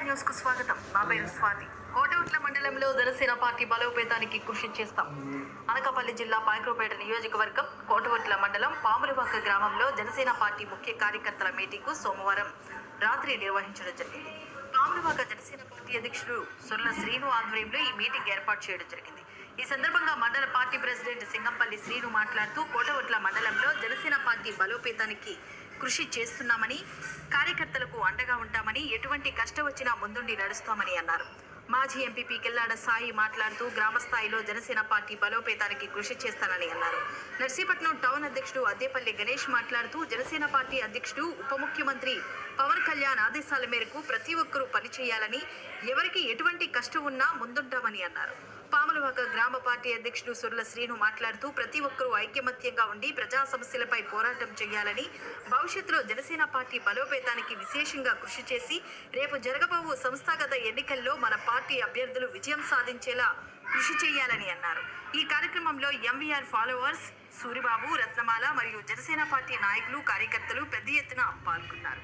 News కు స్వాగతం. నా పేరు స్వాతి. కోటగుట్ల మండలంలో జనసేన పార్టీ బలోపేతానికి కృషి చేస్తాం. అనకాపల్లి జిల్లా పాయక్రోపేట నియోజకవర్గం కోటగుట్ల మండలం పాములవాక గ్రామంలో జనసేన పార్టీ ముఖ్య కార్యకర్తల మీటింగ్ సోమవారం రాత్రి నిర్వహించడం జరిగింది. పాములవాక జనసేన పార్టీ అధ్యక్షుడు సొర్ల శ్రీను ఆధ్వర్యంలో ఈ మీటింగ్ ఏర్పాటు చేయడం జరిగింది. ఈ సందర్భంగా మండల పార్టీ ప్రెసిడెంట్ సింగంపల్లి శ్రీను మాట్లాడుతూ కోటగుట్ల మండలంలో జనసేన పార్టీ బలోపేతానికి కృషి చేస్తున్నామని, కార్యకర్తలకు అండగా ఉంటామని, ఎటువంటి కష్టం వచ్చినా ముందుండి నడుస్తామని అన్నారు. మాజీ ఎంపీపీ కిల్లాడ సాయి మాట్లాడుతూ గ్రామ స్థాయిలో జనసేన పార్టీ బలోపేతానికి కృషి చేస్తానని అన్నారు. నర్సీపట్నం టౌన్ అధ్యక్షుడు అద్దేపల్లి గణేష్ మాట్లాడుతూ జనసేన పార్టీ అధ్యక్షుడు ఉప ముఖ్యమంత్రి పవన్ కళ్యాణ్ ఆదేశాల మేరకు ప్రతి ఒక్కరూ పనిచేయాలని, ఎవరికి ఎటువంటి కష్టం ఉన్నా ముందుంటామని అన్నారు. పాములవాక గ్రామ పార్టీ అధ్యక్షుడు సొర్ల శ్రీను మాట్లాడుతూ ప్రతి ఒక్కరూ ఐక్యమత్యంగా ఉండి ప్రజా సమస్యలపై పోరాటం చేయాలని, భవిష్యత్తులో జనసేన పార్టీ బలోపేతానికి విశేషంగా కృషి చేసి రేపు జరగబోవు సంస్థాగత ఎన్నికల్లో మన పార్టీ అభ్యర్థులు విజయం సాధించేలా కృషి చేయాలని అన్నారు. ఈ కార్యక్రమంలో ఎంవీఆర్ ఫాలోవర్స్ సూరిబాబు, రత్నమాల మరియు జనసేన పార్టీ నాయకులు, కార్యకర్తలు పెద్ద ఎత్తున పాల్గొన్నారు.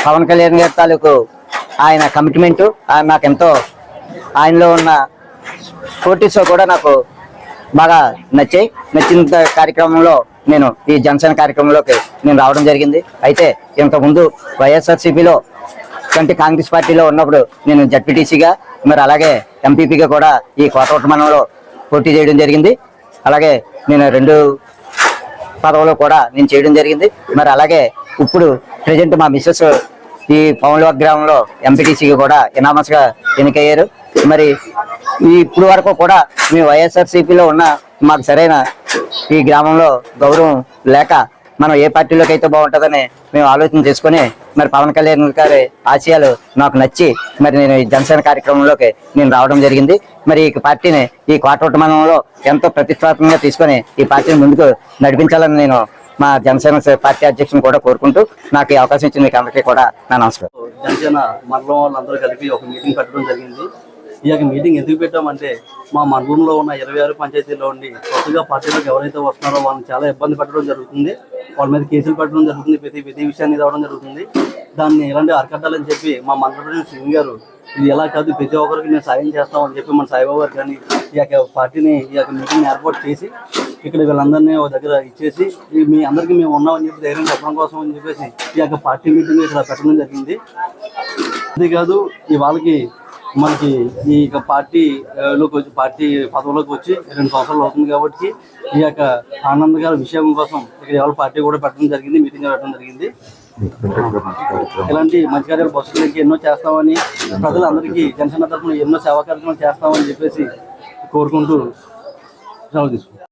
పవన్ కళ్యాణ్ గారి తాలూకు ఆయన కమిట్మెంట్ నాకెంతో, ఆయనలో ఉన్న స్పోర్టివ్స్ కూడా నాకు బాగా నచ్చిన కార్యక్రమంలో నేను ఈ జనసేన కార్యక్రమంలోకి నేను రావడం జరిగింది. అయితే ఇంతకుముందు వైఎస్ఆర్సీపీలో కంటే కాంగ్రెస్ పార్టీలో ఉన్నప్పుడు నేను జడ్పీటీసీగా, మరి అలాగే ఎంపీపీగా కూడా ఈ కోటగుట్ల మండలంలో పోటీ చేయడం జరిగింది. అలాగే నేను 2 పదవులు కూడా నేను చేయడం జరిగింది. మరి అలాగే ఇప్పుడు ప్రజెంట్ మా మిస్సెస్ ఈ పాములవాక గ్రామంలో ఎంపీటీసీగా కూడా ఇనామస్గా ఎన్నికయ్యారు. మరి ఇప్పుడు వరకు కూడా మేము వైఎస్ఆర్సీపీలో ఉన్న మాకు సరైన ఈ గ్రామంలో గౌరవం లేక మనం ఏ పార్టీలోకి అయితే బాగుంటుందని మేము ఆలోచన చేసుకుని మరి పవన్ కళ్యాణ్ గారి ఆశయాలు నాకు నచ్చి మరి నేను ఈ జనసేన కార్యక్రమంలోకి నేను రావడం జరిగింది. మరి ఈ పార్టీని ఈ కోటగుట్ల మండలంలో ఎంతో ప్రతిష్టాత్మకంగా తీసుకొని ఈ పార్టీని ముందుకు నడిపించాలని నేను మా జనసేన పార్టీ అధ్యక్షుని కూడా కోరుకుంటూ నాకు ఈ అవకాశం ఇచ్చిన మీకు అందరికీ కూడా నా నమస్కారం. జనసేన మండలం వాళ్ళందరూ కలిపి ఒక మీటింగ్ పెట్టడం జరిగింది. ఈ యొక్క మీటింగ్ ఎందుకు పెట్టామంటే మా మండలంలో ఉన్న 26 పంచాయతీల్లో ఉండి కొత్తగా పార్టీలోకి ఎవరైతే వస్తున్నారో వాళ్ళని చాలా ఇబ్బంది పెట్టడం జరుగుతుంది. వాళ్ళ మీద కేసులు పెట్టడం జరుగుతుంది. ప్రతి విషయాన్ని రావడం జరుగుతుంది. దాన్ని ఎలాంటి అరికట్టాలని చెప్పి మా మండల సింగ్ గారు ఇది ఎలా కాదు, ప్రతి ఒక్కరికి మేము సాయం చేస్తామని చెప్పి మన సాయిబాబు గారు కానీ ఈ యొక్క పార్టీని ఈ యొక్క మీటింగ్ ఏర్పాటు చేసి ఇక్కడ వీళ్ళందరినీ ఒక దగ్గర ఇచ్చేసి మీ అందరికీ మేము ఉన్నామని చెప్పి ధైర్యం చెప్పడం కోసం అని చెప్పేసి ఈ యొక్క పార్టీ మీటింగ్ ఇక్కడ పెట్టడం జరిగింది. అంతేకాదు వాళ్ళకి మనకి ఈ యొక్క పార్టీ పదవులోకి వచ్చి 2 సంవత్సరాలు అవుతుంది కాబట్టి ఈ యొక్క ఆనందకర విషయం కోసం ఇక్కడ ఎవరి పార్టీ కూడా పెట్టడం జరిగింది, మీటింగ్ పెట్టడం జరిగింది. ఇలాంటి మంచి కార్యాలు భవిష్యత్తులోకి ఎన్నో చేస్తామని, ప్రజలందరికీ జనసేన తరఫున ఎన్నో సేవా కార్యక్రమాలు చేస్తామని చెప్పేసి కోరుకుంటూ సెలవు తీసుకుంటాం.